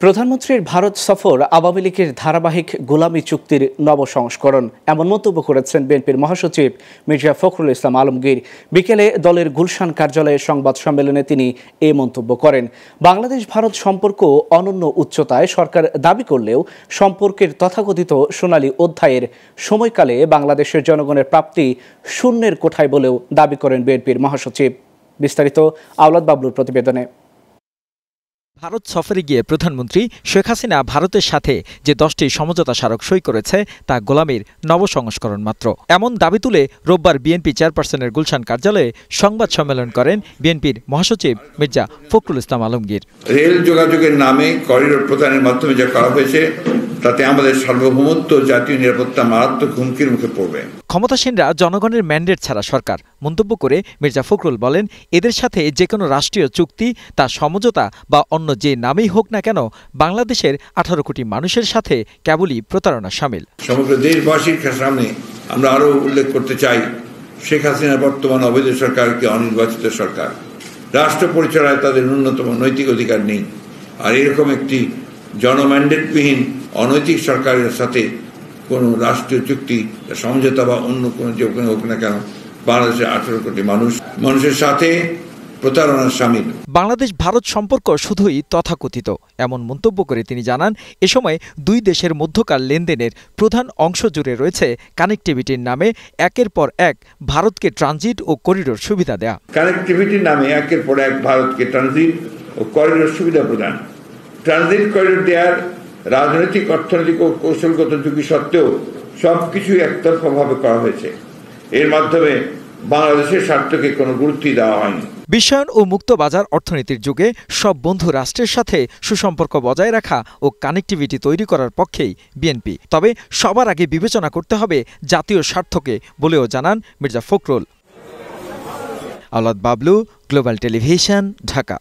প্রধানমন্ত্রীর ভারত সফর আওয়ামী লীগের ধারাবাহিক গোলামি চুক্তির নবসংস্করণ, এমন মন্তব্য করেছেন বিএনপির মহাসচিব মির্জা ফখরুল ইসলাম আলমগীর। বিকেলে দলের গুলশান কার্যালয়ে সংবাদ সম্মেলনে তিনি এই মন্তব্য করেন। বাংলাদেশ ভারত সম্পর্ক অনন্য উচ্চতায় সরকার দাবি করলেও সম্পর্কের তথাকথিত সোনালী অধ্যায়ের সময়কালে বাংলাদেশের জনগণের প্রাপ্তি শূন্যের কোঠায় বলেও দাবি করেন বিএনপির মহাসচিব। বিস্তারিত আওলাদ বাবলুর প্রতিবেদনে। ভারত সফরে গিয়ে প্রধানমন্ত্রী শেখ হাসিনা ভারতের সাথে যে 10টি সমঝোতা স্মারক সই করেছে তা গোলামির নবসংস্করণ মাত্র, এমন দাবি তুলে রোববার বিএনপি চেয়ারপারসনের গুলশান কার্যালয়ে সংবাদ সম্মেলন করেন বিএনপির মহাসচিব মির্জা ফখরুল ইসলাম আলমগীর। রেল যোগাযোগের নামে করিডোর প্রদানের মাধ্যমে যা করা হয়েছে তাতে আমাদের সার্বভৌমত্ব, জাতীয় নিরাপত্তা মারাত্মক হুমকির মুখে পড়বে। ক্ষমতাসীনরা জনগণের ম্যান্ডেট ছাড়া সরকার মন্তব্য করে মির্জা ফখরুল বলেন, এদের সাথে যে কোনো রাষ্ট্রীয় চুক্তি, তা সমঝোতা বা অন্য যে নামেই হোক না কেন, বাংলাদেশের 18 কোটি মানুষের সাথে কেবলই প্রতারণা শামিল। সমগ্র দেশবাসীর সামনে আমরা আরও উল্লেখ করতে চাই, শেখ হাসিনার বর্তমান অবৈধ সরকার একটি অনির্বাচিত সরকার। রাষ্ট্র পরিচালনায় তাদের ন্যূনতম নৈতিক অধিকার নেই। আর এরকম একটি জনম্যান্ডেটবিহীন অনৈতিক সরকারের সাথে কোনো রাষ্ট্রীয় চুক্তি, সমঝোতা বা অন্য কোনো যে কোনো হোক না কেন, বাংলাদেশের 18 কোটি মানুষের সাথে প্রতারণার শামিল। বাংলাদেশ ভারত সম্পর্ক শুধুই তথাকথিত, এমন মন্তব্য করে তিনি জানান, এ সময় দুই দেশের মধ্যকার লেনদেনের প্রধান অংশ জুড়ে রয়েছে কানেক্টিভিটির নামে একের পর এক ভারতকে ট্রানজিট ও করিডোর সুবিধা দেয়া। কানেক্টিভিটির নামে একের পর এক ভারতকে ট্রানজিট ও করিডোর সুবিধা প্রদান। ট্রানজিট করিডোর দেওয়ার রাজনৈতিক, অর্থনৈতিক ও কৌশলগত ঝুঁকি সত্ত্বেও সবকিছুই একতরফাভাবে করা হয়েছে। এর মাধ্যমে বাংলাদেশের স্বার্থকে কোনো গুরুত্বই দেওয়া হয়নি। বিশ্বায়ন ও মুক্ত বাজার অর্থনীতির যুগে সব বন্ধু রাষ্ট্রের সাথে সুসম্পর্ক বজায় রাখা ও কানেক্টিভিটি তৈরি করার পক্ষেই বিএনপি। তবে সবার আগে বিবেচনা করতে হবে জাতীয় স্বার্থকে বলেও জানান মির্জা ফখরুল। আওলাদ বাবলু, গ্লোবাল টেলিভিশন, ঢাকা।